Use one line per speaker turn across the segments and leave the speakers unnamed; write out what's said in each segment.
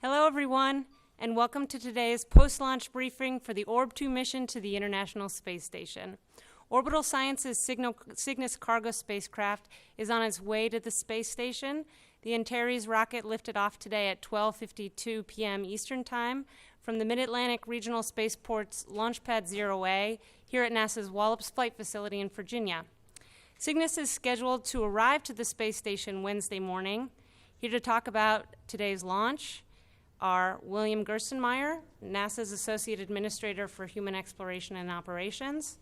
Hello, everyone, and welcome to today's post-launch briefing for the Orb-2 mission to the International Space Station. Orbital Science's Cygnus cargo spacecraft is on its way to the space station. The Antares rocket lifted off today at 12:52 p.m. Eastern Time from the Mid-Atlantic Regional Spaceport's Launchpad 0A here at NASA's Wallops Flight Facility in Virginia. Cygnus is scheduled to arrive to the space station Wednesday morning. Here to talk about today's launch are William Gerstenmaier, NASA's Associate Administrator for Human Exploration and Operations,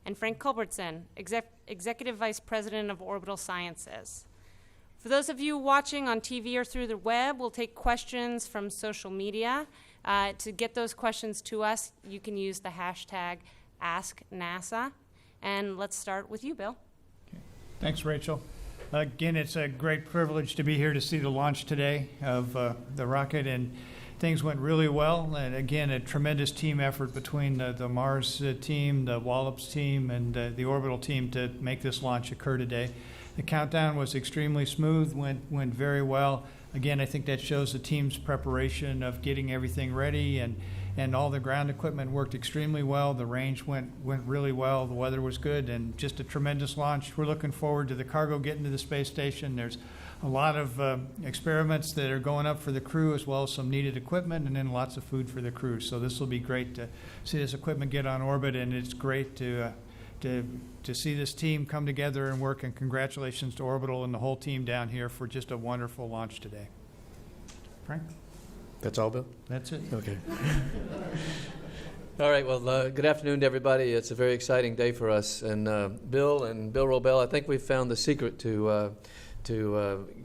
and Frank Culbertson, Executive Vice President of Orbital Sciences. For those of you watching on TV or through the web, we'll take questions from social media. To get those questions to us, you can use the hashtag AskNASA. And let's start with you, Bill.
Okay. Thanks, Rachel. Again, it's a great privilege to be here to see the launch today of the rocket, and things went really well. And again, a tremendous team effort between the Mars team, the Wallops team, and the Orbital team to make this launch occur today. The countdown was extremely smooth, went very well. Again, I think that shows the team's preparation of getting everything ready, and all the ground equipment worked extremely well. The range went really well. The weather was good, and just a tremendous launch. We're looking forward to the cargo getting to the space station. There's a lot of experiments that are going up for the crew, as well as some needed equipment, and then lots of food for the crew. So this will be great to see this equipment get on orbit, and it's great to see this team come together and work, and congratulations to Orbital and the whole team down here for just a wonderful launch today. Frank?
That's all, Bill?
That's it.
Okay. All right, well, good afternoon to everybody. It's a very exciting day for us. And Bill Robel, I think we've found the secret to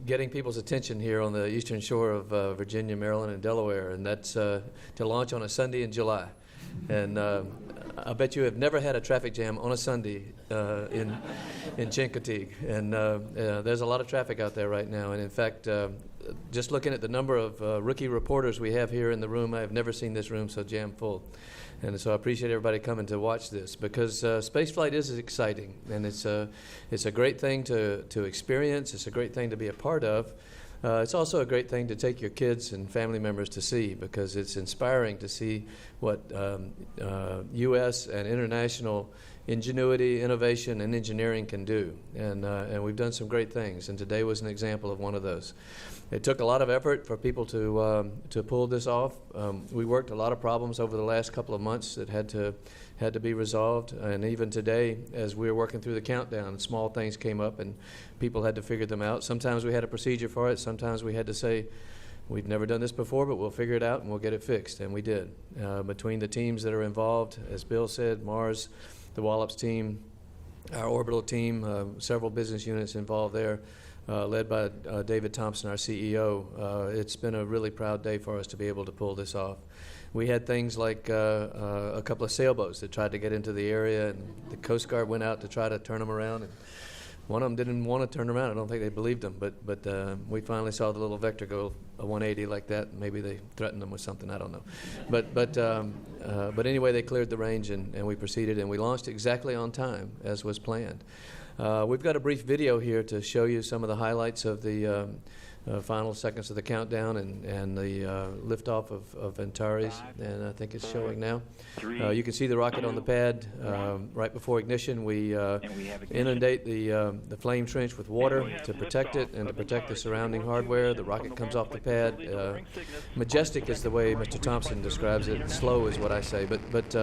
getting people's attention here on the eastern shore of Virginia, Maryland, and Delaware, and that's to launch on a Sunday in July. And I bet you have never had a traffic jam on a Sunday in Chincoteague. And there's a lot of traffic out there right now. And in fact, just looking at the number of rookie reporters we have here in the room, I have never seen this room so jam full. And so I appreciate everybody coming to watch this, because spaceflight is exciting, and it's a great thing to experience. It's a great thing to be a part of. It's also a great thing to take your kids and family members to see, because it's inspiring to see what U.S. and international ingenuity, innovation, and engineering can do. And we've done some great things, and today was an example of one of those. It took a lot of effort for people to pull this off. We worked a lot of problems over the last couple of months that had to be resolved, and even today, as we were working through the countdown, small things came up and people had to figure them out. Sometimes we had a procedure for it. Sometimes we had to say, we've never done this before, but we'll figure it out and we'll get it fixed, and we did. Between the teams that are involved, as Bill said, Mars, the Wallops team, our Orbital team, several business units involved there, led by David Thompson, our CEO. It's been a really proud day for us to be able to pull this off. We had things like a couple of sailboats that tried to get into the area, and the Coast Guard went out to try to turn them around. And one of them didn't want to turn around. I don't think they believed them, but we finally saw the little Vector go a 180 like that. Maybe they threatened them with something. I don't know. But anyway, they cleared the range, and we proceeded, and we launched exactly on time as was planned. We've got a brief video here to show you some of the highlights of the final seconds of the countdown and the liftoff of Antares, and I think it's showing now. You can see the rocket on the pad. Right before ignition, we inundate the flame trench with water to protect it and to protect the surrounding hardware. The rocket comes off the pad. Majestic is the way Mr. Thompson describes it. Slow is what I say, but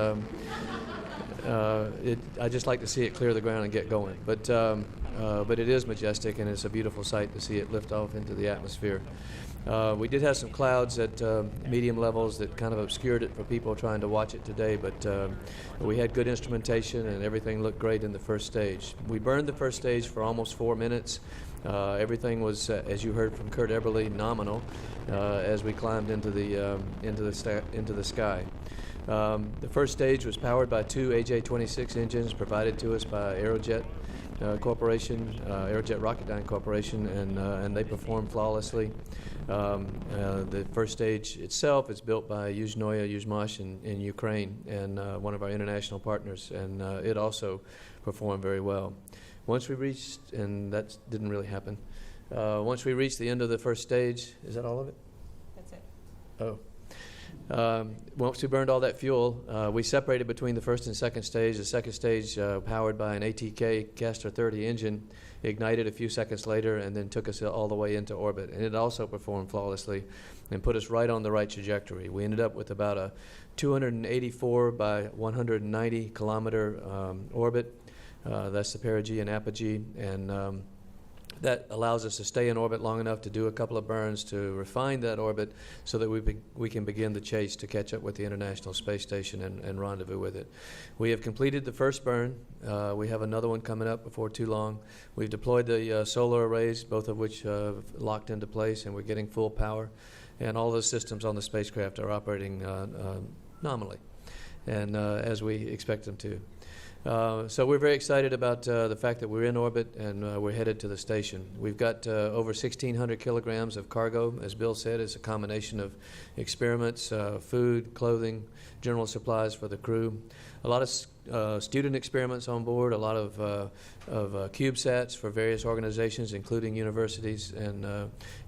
I just like to see it clear the ground and get going. But it is majestic, and it's a beautiful sight to see it lift off into the atmosphere. We did have some clouds at medium levels that kind of obscured it for people trying to watch it today, but we had good instrumentation, and everything looked great in the first stage. We burned the first stage for almost 4 minutes. Everything was, as you heard from Kurt Eberle, nominal as we climbed into the sky. The first stage was powered by 2 AJ-26 engines provided to us by Aerojet Corporation, Aerojet Rocketdyne Corporation, and they performed flawlessly. The first stage itself is built by Yuzhnoye Yuzhmash in Ukraine, and one of our international partners, and it also performed very well. Once we reached, and that didn't really happen, once we reached the end of the first stage, is that all of it?
That's it.
Oh. Once we burned all that fuel, we separated between the first and second stage. The second stage, powered by an ATK Castor 30 engine, ignited a few seconds later and then took us all the way into orbit. And it also performed flawlessly and put us right on the right trajectory. We ended up with about a 284 by 190 kilometer orbit. That's the perigee and apogee. And that allows us to stay in orbit long enough to do a couple of burns to refine that orbit so that we can begin the chase to catch up with the International Space Station and rendezvous with it. We have completed the first burn. We have another one coming up before too long. We've deployed the solar arrays, both of which locked into place, and we're getting full power. And all those systems on the spacecraft are operating nominally and as we expect them to. So we're very excited about the fact that we're in orbit and we're headed to the station. We've got over 1,600 kilograms of cargo. As Bill said, it's a combination of experiments, food, clothing, general supplies for the crew. A lot of student experiments on board, a lot of CubeSats for various organizations, including universities and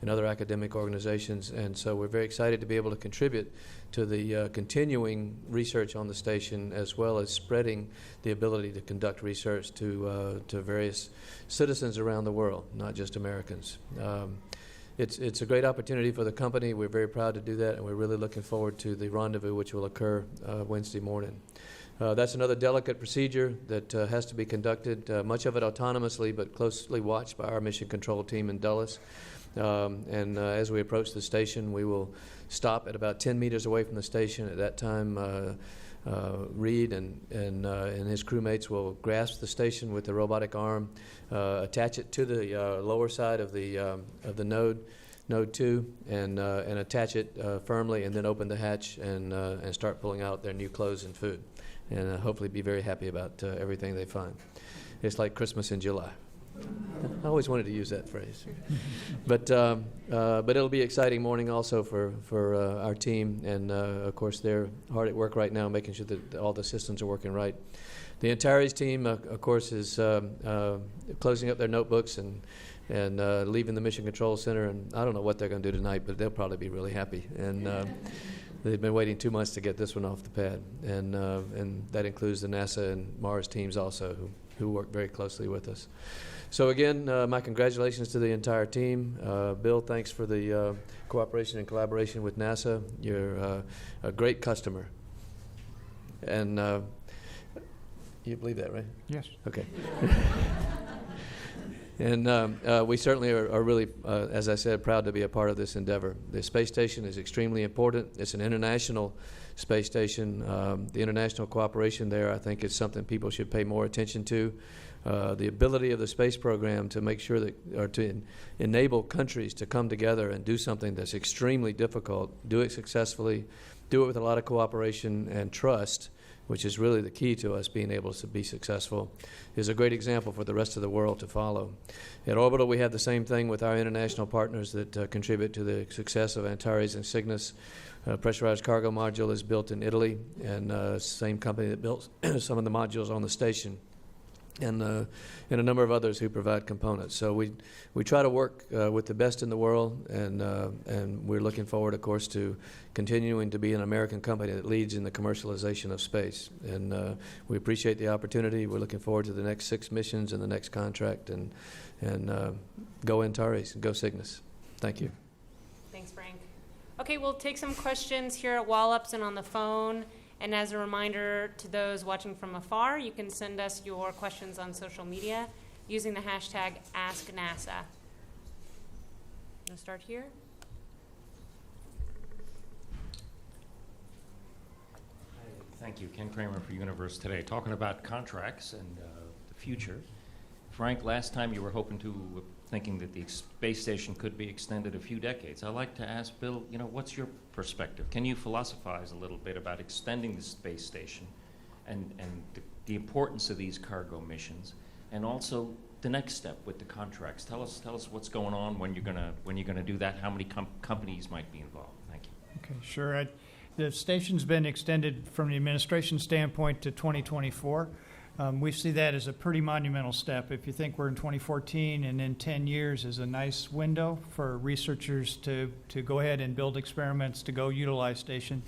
other academic organizations. And so we're very excited to be able to contribute to the continuing research on the station, as well as spreading the ability to conduct research to various citizens around the world, not just Americans. It's a great opportunity for the company. We're very proud to do that, and we're really looking forward to the rendezvous, which will occur Wednesday morning. That's another delicate procedure that has to be conducted, much of it autonomously, but closely watched by our mission control team in Dulles. And as we approach the station, we will stop at about 10 meters away from the station. At that time, Reed and his crewmates will grasp the station with the robotic arm, attach it to the lower side of the node 2, and attach it firmly, and then open the hatch and start pulling out their new clothes and food, and hopefully be very happy about everything they find. It's like Christmas in July. I always wanted to use that phrase. But it'll be an exciting morning also for our team, and of course they're hard at work right now making sure that all the systems are working right. The Antares team, of course, is closing up their notebooks and leaving the Mission Control Center, and I don't know what they're going to do tonight, but they'll probably be really happy. And they've been waiting 2 months to get this one off the pad, and that includes the NASA and Mars teams also, who work very closely with us. So again, my congratulations to the entire team. Bill, thanks for the cooperation and collaboration with NASA. You're a great customer. And you believe that, right?
Yes.
Okay. And we certainly are really, as I said, proud to be a part of this endeavor. The space station is extremely important. It's an international space station. The international cooperation there, I think, is something people should pay more attention to. The ability of the space program to make sure that, or to enable countries to come together and do something that's extremely difficult, do it successfully, do it with a lot of cooperation and trust, which is really the key to us being able to be successful, is a great example for the rest of the world to follow. At Orbital, we have the same thing with our international partners that contribute to the success of Antares and Cygnus. Pressurized cargo module is built in Italy, and same company that built some of the modules on the station, and a number of others who provide components. So we try to work with the best in the world, and we're looking forward, of course, to continuing to be an American company that leads in the commercialization of space. And we appreciate the opportunity. We're looking forward to the next 6 missions and the next contract, and go Antares and go Cygnus. Thank you.
Thanks, Frank. Okay, we'll take some questions here at Wallops and on the phone. And as a reminder to those watching from afar, you can send us your questions on social media using the hashtag AskNASA. We'll start here.
Thank you. Ken Kramer for Universe Today. Talking about contracts and the future. Frank, last time you were thinking that the space station could be extended a few decades. I'd like to ask Bill, what's your perspective? Can you philosophize a little bit about extending the space station and the importance of these cargo missions, and also the next step with the contracts? Tell us what's going on, when you're gonna do that, how many companies might be involved. Thank you.
Okay, sure. The station's been extended from the administration standpoint to 2024. We see that as a pretty monumental step. If you think we're in 2014 and in 10 years is a nice window for researchers to go ahead and build experiments to go utilize station.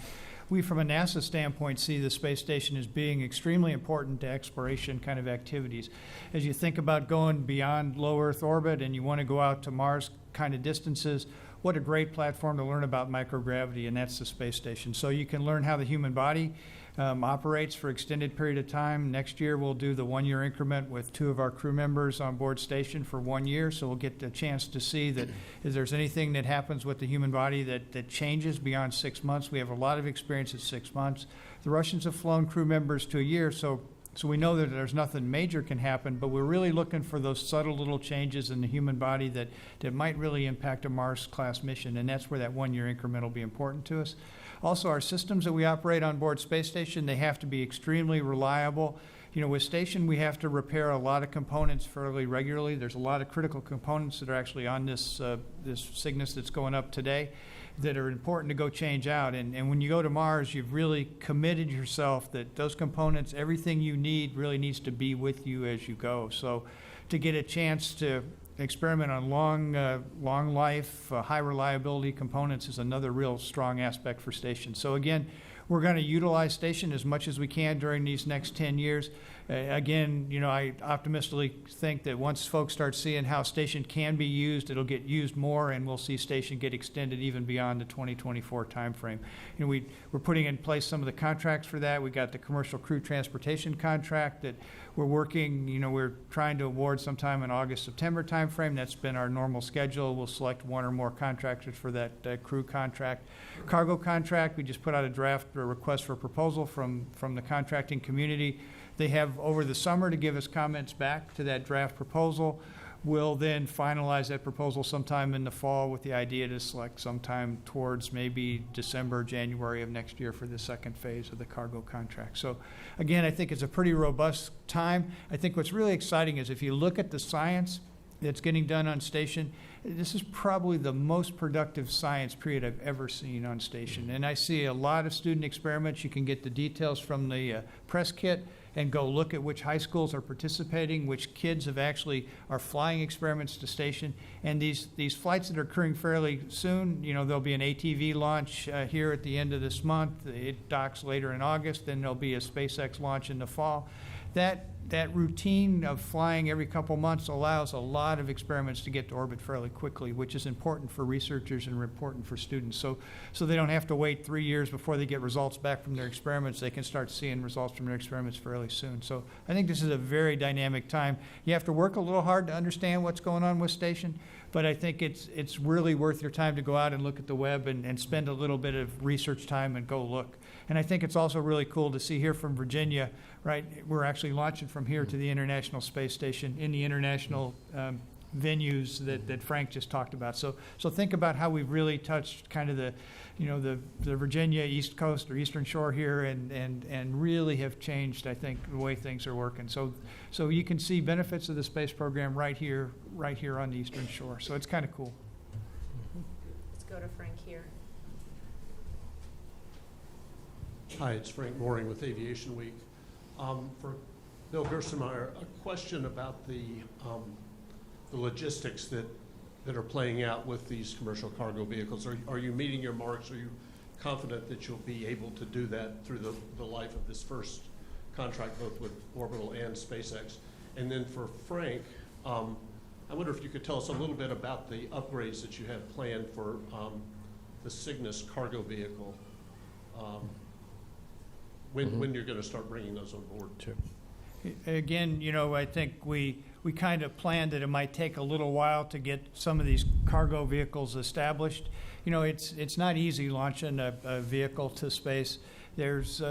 We, from a NASA standpoint, see the space station as being extremely important to exploration kind of activities. As you think about going beyond low Earth orbit and you want to go out to Mars kind of distances, what a great platform to learn about microgravity, and that's the space station. So you can learn how the human body operates for extended period of time. Next year we'll do the 1 year increment with 2 of our crew members on board station for 1 year, so we'll get the chance to see that if there's anything that happens with the human body that changes beyond 6 months. We have a lot of experience at 6 months. The Russians have flown crew members to a year, so we know that there's nothing major can happen, but we're really looking for those subtle little changes in the human body that might really impact a Mars-class mission, and that's where that 1 year increment will be important to us. Also, our systems that we operate on board space station, they have to be extremely reliable. You know, with station, we have to repair a lot of components fairly regularly. There's a lot of critical components that are actually on this Cygnus that's going up today that are important to go change out. And when you go to Mars, you've really committed yourself that those components, everything you need really needs to be with you as you go. So to get a chance to experiment on long life, high reliability components is another real strong aspect for station. So again, we're going to utilize station as much as we can during these next 10 years. Again, you know, I optimistically think that once folks start seeing how station can be used, it'll get used more, and we'll see station get extended even beyond the 2024 timeframe. You know, we're putting in place some of the contracts for that. We got the commercial crew transportation contract that we're working, you know, we're trying to award sometime in August, September timeframe. That's been our normal schedule. We'll select 1 or more contractors for that crew contract. Cargo contract, we just put out a draft or request for proposal from the contracting community. They have over the summer to give us comments back to that draft proposal. We'll then finalize that proposal sometime in the fall with the idea to select sometime towards maybe December, January of next year for the second phase of the cargo contract. So again, I think it's a pretty robust time. I think what's really exciting is if you look at the science that's getting done on station, this is probably the most productive science period I've ever seen on station. And I see a lot of student experiments. You can get the details from the press kit and go look at which high schools are participating, which kids are flying experiments to station. And these flights that are occurring fairly soon, you know, there'll be an ATV launch here at the end of this month. It docks later in August. Then there'll be a SpaceX launch in the fall. That routine of flying every couple months allows a lot of experiments to get to orbit fairly quickly, which is important for researchers and important for students. So they don't have to wait 3 years before they get results back from their experiments. They can start seeing results from their experiments fairly soon. So I think this is a very dynamic time. You have to work a little hard to understand what's going on with station, but I think it's really worth your time to go out and look at the web and spend a little bit of research time and go look. And I think it's also really cool to see here from Virginia, right? We're actually launching from here to the International Space Station in the international venues that Frank just talked about. So think about how we've really touched kind of the Virginia East Coast or Eastern Shore here and really have changed, I think, the way things are working. So you can see benefits of the space program right here on the Eastern Shore. So it's kind of cool.
Let's go to Frank here.
Hi, it's Frank Mooring with Aviation Week. For Bill Gerstenmaier, a question about the logistics that are playing out with these commercial cargo vehicles. Are you meeting your marks? Are you confident that you'll be able to do that through the life of this first contract, both with Orbital and SpaceX? And then for Frank, I wonder if you could tell us a little bit about the upgrades that you have planned for the Cygnus cargo vehicle. When you're going to start bringing those on board.
Sure.
Again, you know, I think we kind of planned that it might take a little while to get some of these cargo vehicles established. You know, it's not easy launching a vehicle to space. There's,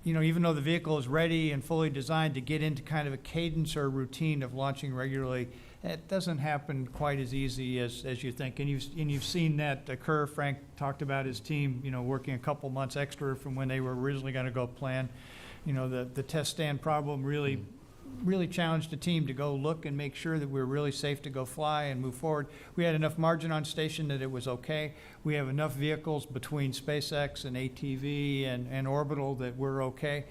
you know, even though the vehicle is ready and fully designed to get into kind of a cadence or routine of launching regularly, it doesn't happen quite as easy as you think. And you've seen that occur. Frank talked about his team, you know, working a couple months extra from when they were originally going to go plan. You know, the test stand problem really challenged the team to go look and make sure that we're really safe to go fly and move forward. We had enough margin on station that it was okay. We have enough vehicles between SpaceX and ATV and Orbital that we're okay.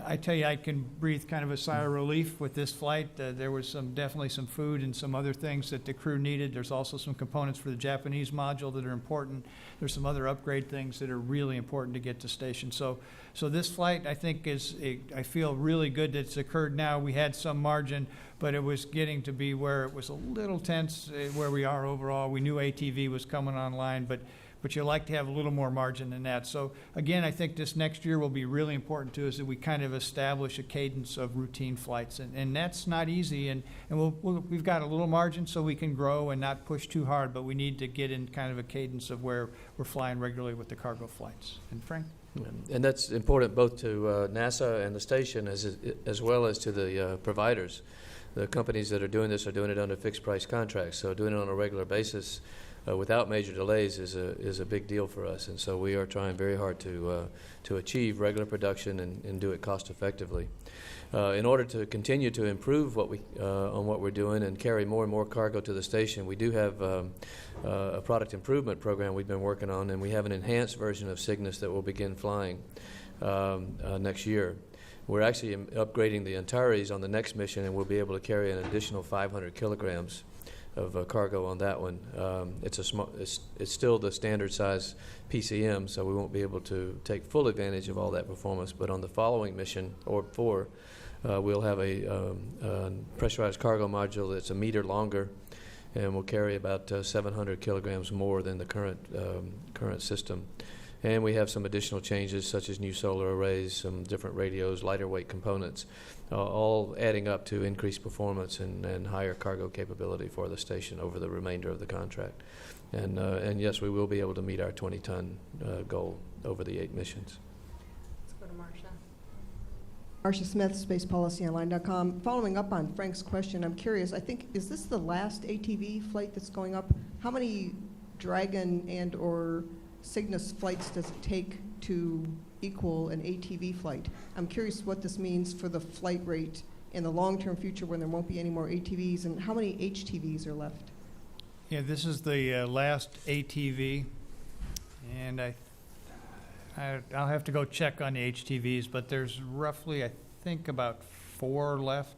I tell you, I can breathe kind of a sigh of relief with this flight. There was definitely some food and some other things that the crew needed. There's also some components for the Japanese module that are important. There's some other upgrade things that are really important to get to station. So this flight, I think, I feel really good that it's occurred now. We had some margin, but it was getting to be where it was a little tense where we are overall. We knew ATV was coming online, but you like to have a little more margin than that. So again, I think this next year will be really important to us that we kind of establish a cadence of routine flights, and that's not easy. And we've got a little margin so we can grow and not push too hard, but we need to get in kind of a cadence of where we're flying regularly with the cargo flights. And Frank?
And that's important both to NASA and the station as well as to the providers. The companies that are doing this are doing it under fixed price contracts, so doing it on a regular basis without major delays is a big deal for us, and so we are trying very hard to achieve regular production and do it cost effectively. In order to continue to improve on what we're doing and carry more and more cargo to the station, we do have a product improvement program we've been working on, and we have an enhanced version of Cygnus that will begin flying next year. We're actually upgrading the Antares on the next mission, and we'll be able to carry an additional 500 kilograms of cargo on that one. It's still the standard size PCM, so we won't be able to take full advantage of all that performance. But on the following mission, Orb 4, we'll have a pressurized cargo module that's a meter longer, and will carry about 700 kilograms more than the current system. And we have some additional changes, such as new solar arrays, some different radios, lighter weight components, all adding up to increased performance and higher cargo capability for the station over the remainder of the contract. And yes, we will be able to meet our 20-ton goal over the 8 missions.
Let's go to Marcia.
Marcia Smith, SpacePolicyOnline.com. Following up on Frank's question, I'm curious, I think, is this the last ATV flight that's going up? How many Dragon and or Cygnus flights does it take to equal an ATV flight? I'm curious what this means for the flight rate in the long-term future when there won't be any more ATVs, and how many HTVs are left?
Yeah, this is the last ATV, and I'll have to go check on the HTVs, but there's roughly, I think, about 4 left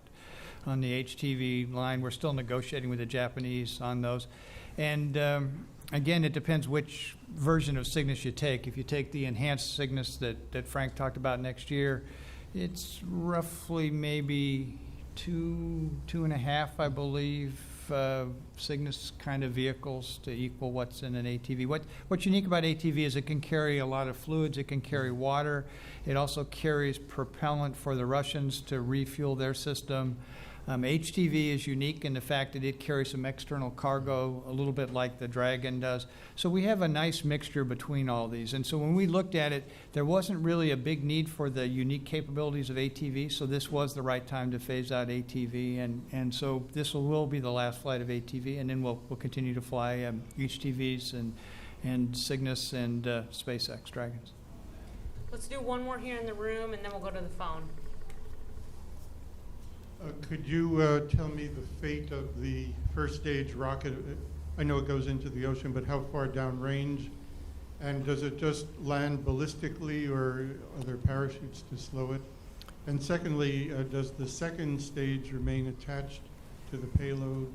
on the HTV line. We're still negotiating with the Japanese on those. And again, it depends which version of Cygnus you take. If you take the enhanced Cygnus that Frank talked about next year, it's roughly maybe 2.5, I believe, Cygnus kind of vehicles to equal what's in an ATV. What's unique about ATV is it can carry a lot of fluids. It can carry water. It also carries propellant for the Russians to refuel their system. HTV is unique in the fact that it carries some external cargo, a little bit like the Dragon does. So we have a nice mixture between all these. And so when we looked at it, there wasn't really a big need for the unique capabilities of ATV, so this was the right time to phase out ATV. And so this will be the last flight of ATV, and then we'll continue to fly HTVs and Cygnus and SpaceX Dragons.
Let's do one more here in the room, and then we'll go to the phone.
Could you tell me the fate of the first stage rocket? I know it goes into the ocean, but how far downrange? And does it just land ballistically, or are there parachutes to slow it? And secondly, does the second stage remain attached to the payload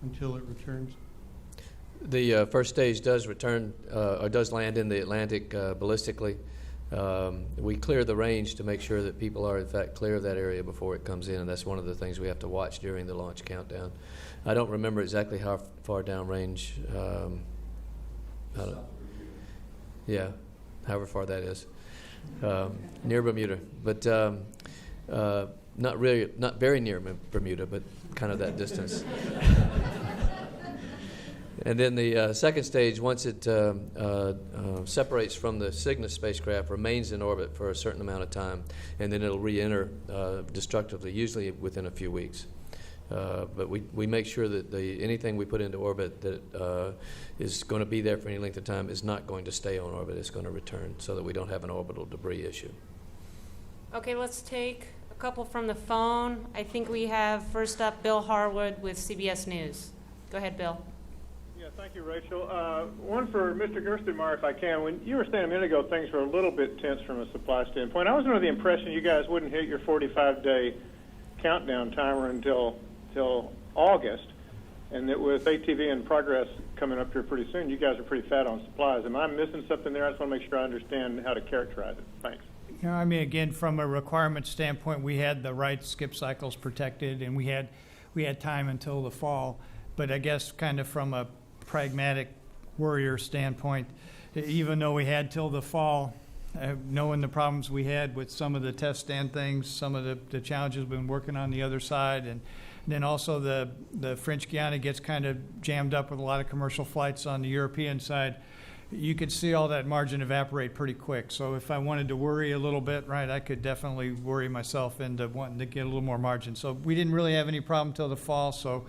until it returns?
The first stage does return, or does land in the Atlantic ballistically. We clear the range to make sure that people are in fact clear of that area before it comes in, and that's one of the things we have to watch during the launch countdown. I don't remember exactly how far downrange. Yeah, however far that is, near Bermuda, but not very near Bermuda, but kind of that distance. And then the second stage, once it separates from the Cygnus spacecraft, remains in orbit for a certain amount of time, and then it'll re-enter destructively, usually within a few weeks. But we make sure that anything we put into orbit that is going to be there for any length of time is not going to stay on orbit. It's going to return so that we don't have an orbital debris issue.
Okay, let's take a couple from the phone. I think we have first up Bill Harwood with CBS News. Go ahead, Bill.
Yes, Thank you, Rachel. One for Mr. Gerstenmaier, if I can. When you were saying a minute ago, things were a little bit tense from a supply standpoint. I was under the impression you guys wouldn't hit your 45-day countdown timer until August, and that with ATV and Progress coming up here pretty soon, you guys are pretty fat on supplies. Am I missing something there? I just want to make sure I understand how to characterize it. Thanks.
You know, I mean, again, from a requirement standpoint, we had the right skip cycles protected, and we had time until the fall. But I guess kind of from a pragmatic warrior standpoint, even though we had till the fall, knowing the problems we had with some of the test stand things, some of the challenges we've been working on the other side, and then also the French Guiana gets kind of jammed up with a lot of commercial flights on the European side. You could see all that margin evaporate pretty quick. So if I wanted to worry a little bit, right, I could definitely worry myself into wanting to get a little more margin. So we didn't really have any problem till the fall, so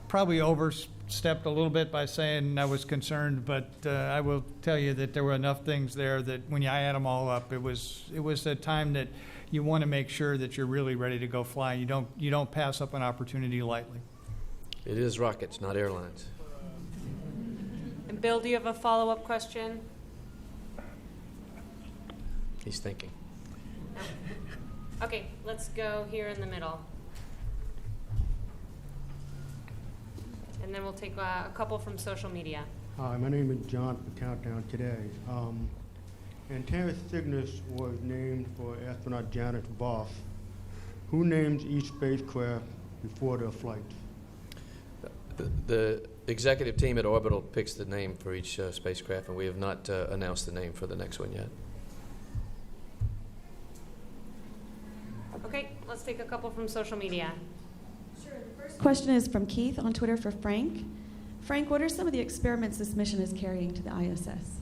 probably overstepped a little bit by saying I was concerned, but I will tell you that there were enough things there that when I add them all up, it was a time that you want to make sure that you're really ready to go fly. You don't pass up an opportunity lightly.
It is rockets, not airlines.
And Bill, do you have a follow-up question?
He's thinking.
No. Okay, let's go here in the middle. And then we'll take a couple from social media.
Hi, my name is John from Countdown Today. Antares Cygnus was named for astronaut Janet Voss. Who names each spacecraft before their flight?
The executive team at Orbital picks the name for each spacecraft, and we have not announced the name for the next one yet.
Okay, let's take a couple from social media.
Sure. The first question is from Keith on Twitter for Frank. Frank, what are some of the experiments this mission is carrying to the ISS?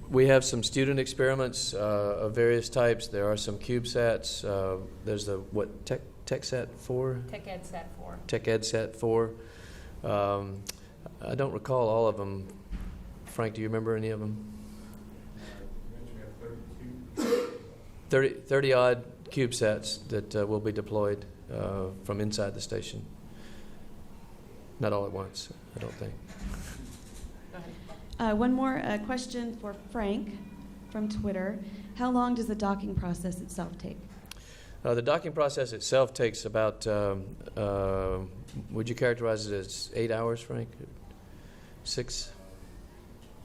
We have some student experiments of various types. There are some CubeSats. There's the, TechSat 4?
TechEdSat 4.
TechEdSat 4. I don't recall all of them. Frank, do you remember any of them? 30-odd CubeSats that will be deployed from inside the station. Not all at once, I don't think.
Go ahead.
One more question for Frank from Twitter. How long does the docking process itself take?
The docking process itself takes about, would you characterize it as 8 hours, Frank? 6?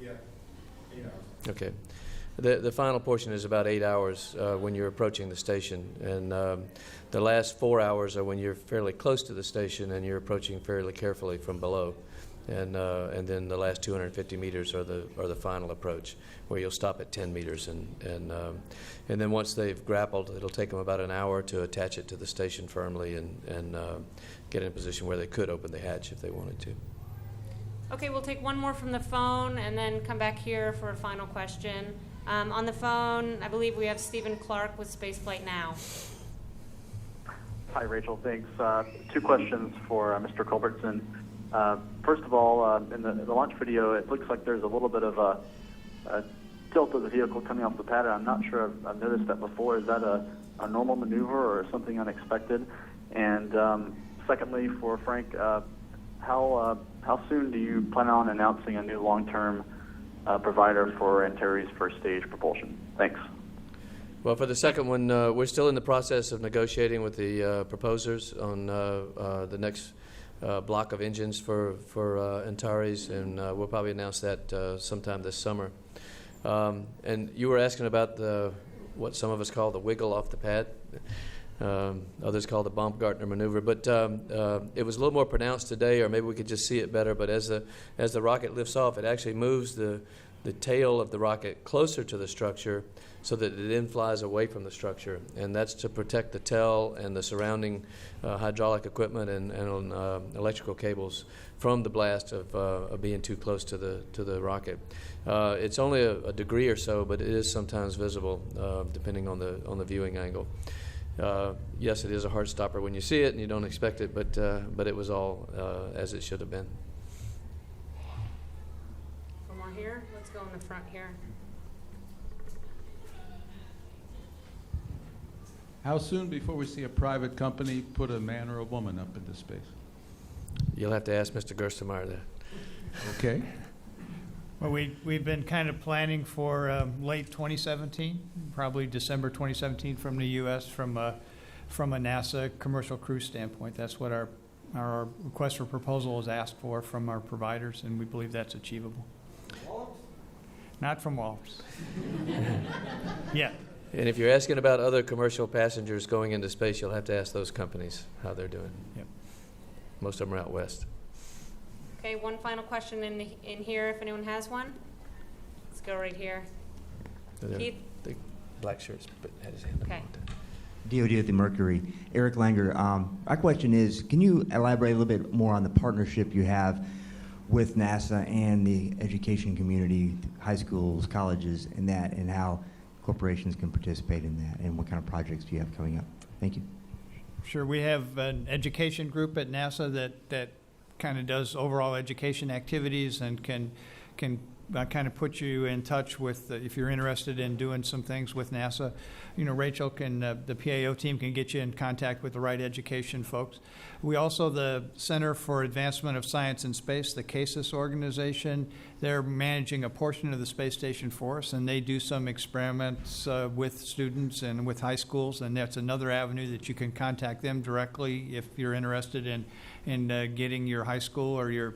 Yeah, 8 hours.
Okay. The final portion is about 8 hours when you're approaching the station, and the last 4 hours are when you're fairly close to the station and you're approaching fairly carefully from below, and then the last 250 meters are the final approach, where you'll stop at 10 meters, and then once they've grappled, it'll take them about an hour to attach it to the station firmly and get in a position where they could open the hatch if they wanted to.
Okay, we'll take one more from the phone and then come back here for a final question. On the phone, I believe we have Stephen Clark with Spaceflight Now.
Hi, Rachel. Thanks. 2 questions for Mr. Culbertson. First of all, in the launch video, it looks like there's a little bit of a tilt of the vehicle coming off the pad. I'm not sure I've noticed that before. Is that a normal maneuver or something unexpected? And secondly, for Frank, how soon do you plan on announcing a new long-term provider for Antares first stage propulsion? Thanks.
Well, for the second one, we're still in the process of negotiating with the proposers on the next block of engines for Antares, and we'll probably announce that sometime this summer. And you were asking about what some of us call the wiggle off the pad. Others call the Baumgartner maneuver, but it was a little more pronounced today, or maybe we could just see it better. But as the rocket lifts off, it actually moves the tail of the rocket closer to the structure, so that it then flies away from the structure, and that's to protect the tail and the surrounding hydraulic equipment and electrical cables from the blast of being too close to the rocket. It's only a degree or so, but it is sometimes visible depending on the viewing angle. Yes, it is a heart stopper when you see it and you don't expect it, but it was all as it should have been.
One more here. Let's go in the front here.
How soon before we see a private company put a man or a woman up into space?
You'll have to ask Mr. Gerstenmaier that.
Okay.
Well, we've been kind of planning for late 2017, probably December 2017 from the U.S. from a NASA commercial crew standpoint. That's what our request for proposal is asked for from our providers, and we believe that's achievable. Not from Wallops. Yeah.
And if you're asking about other commercial passengers going into space, you'll have to ask those companies how they're doing.
Yep.
Most of them are out west.
Okay, one final question in here, if anyone has one. Let's go right here. Keith?
The black shirts but had his hand up.
Okay.
DOD at the Mercury. Eric Langer, my question is, can you elaborate a little bit more on the partnership you have with NASA and the education community, high schools, colleges, and that, and how corporations can participate in that, and what kind of projects do you have coming up? Thank you.
Sure. We have an education group at NASA that kind of does overall education activities and can kind of put you in touch with, if you're interested in doing some things with NASA. You know, Rachel the PAO team can get you in contact with the right education folks. We also, the Center for Advancement of Science and Space, the CASIS organization, they're managing a portion of the space station for us, and they do some experiments with students and with high schools, and that's another avenue that you can contact them directly if you're interested in getting your high school or your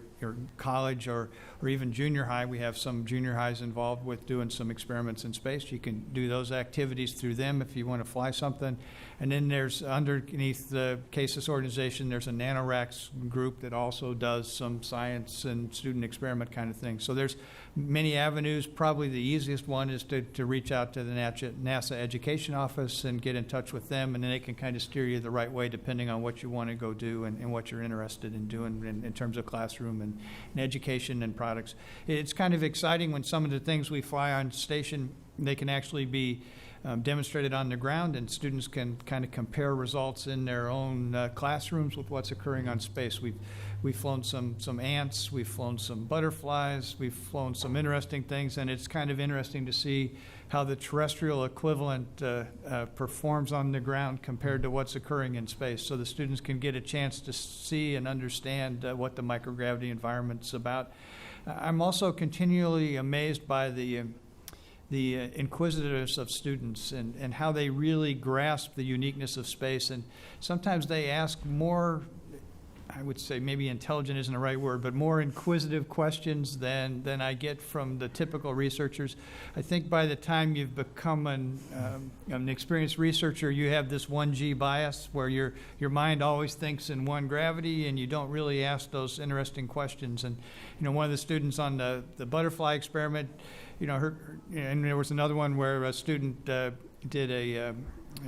college or even junior high. We have some junior highs involved with doing some experiments in space. You can do those activities through them if you want to fly something. And then there's, underneath the CASIS organization, there's a NanoRacks group that also does some science and student experiment kind of thing. So there's many avenues. Probably the easiest one is to reach out to the NASA Education Office and get in touch with them, and then they can kind of steer you the right way depending on what you want to go do and what you're interested in doing in terms of classroom and education and products. It's kind of exciting when some of the things we fly on station, they can actually be demonstrated on the ground, and students can kind of compare results in their own classrooms with what's occurring on space. We've flown some ants, we've flown some butterflies, we've flown some interesting things, and it's kind of interesting to see how the terrestrial equivalent performs on the ground compared to what's occurring in space. So the students can get a chance to see and understand what the microgravity environment's about. I'm also continually amazed by the inquisitiveness of students and how they really grasp the uniqueness of space. And sometimes they ask more, I would say maybe intelligent isn't the right word, but more inquisitive questions than I get from the typical researchers. I think by the time you've become an experienced researcher, you have this 1G bias where your mind always thinks in one gravity and you don't really ask those interesting questions. And you know, one of the students on the butterfly experiment, you know, and there was another one where a student did it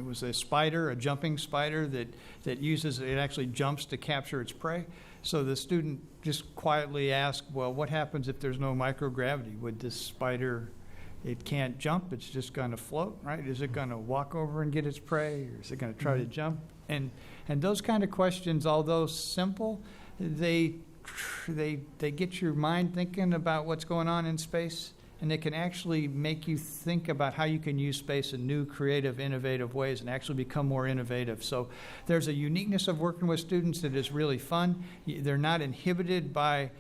was a spider, a jumping spider it actually jumps to capture its prey. So the student just quietly asked, well, what happens if there's no microgravity? Would this spider, it can't jump, it's just going to float, right? Is it going to walk over and get its prey, or is it going to try to jump? And those kind of questions, although simple, they get your mind thinking about what's going on in space, and they can actually make you think about how you can use space in new, creative, innovative ways and actually become more innovative. So there's a uniqueness of working with students that is really fun. They're not inhibited by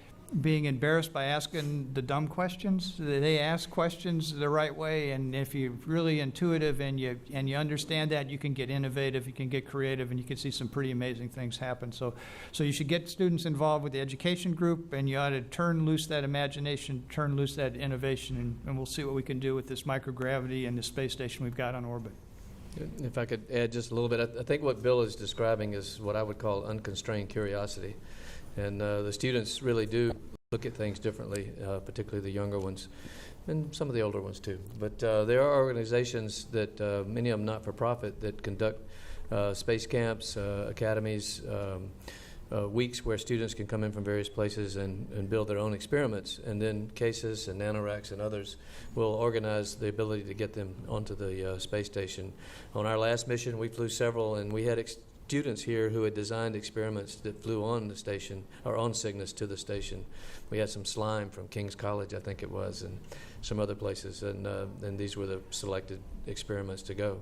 being embarrassed by asking the dumb questions. They ask questions the right way, and if you're really intuitive and you understand that, you can get innovative, you can get creative, and you can see some pretty amazing things happen. So you should get students involved with the education group, and you ought to turn loose that imagination, turn loose that innovation, and we'll see what we can do with this microgravity and the space station we've got on orbit.
If I could add just a little bit, I think what Bill is describing is what I would call unconstrained curiosity. And the students really do look at things differently, particularly the younger ones, and some of the older ones too. But there are organizations that, many of them not-for-profit, that conduct space camps, academies, weeks where students can come in from various places and build their own experiments. And then CASIS and NanoRacks and others will organize the ability to get them onto the space station. On our last mission, we flew several, and we had students here who had designed experiments that flew on the station, or on Cygnus to the station. We had some slime from King's College, I think it was, and some other places, and these were the selected experiments to go.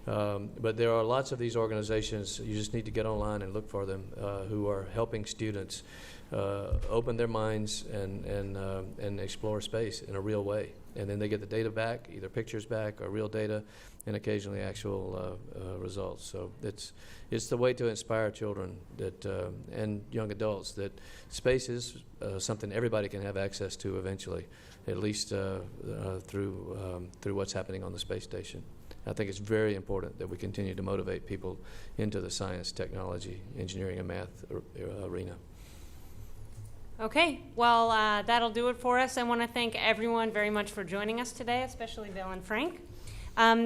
But there are lots of these organizations, you just need to get online and look for them, who are helping students open their minds and explore space in a real way. And then they get the data back, either pictures back or real data, and occasionally actual results. So it's the way to inspire children and young adults that space is something everybody can have access to eventually, at least through what's happening on the space station. I think it's very important that we continue to motivate people into the science, technology, engineering, and math arena.
Okay, well, that'll do it for us. I want to thank everyone very much for joining us today, especially Bill and Frank.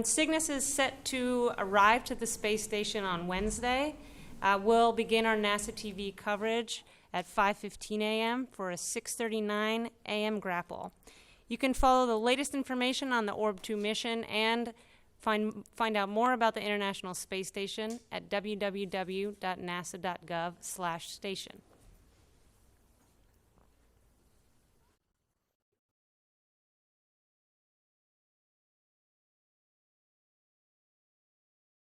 Cygnus is set to arrive to the space station on Wednesday. We'll begin our NASA TV coverage at 5:15 a.m. for a 6:39 a.m. grapple. You can follow the latest information on the Orb 2 mission and find out more about the International Space Station at www.nasa.gov/station.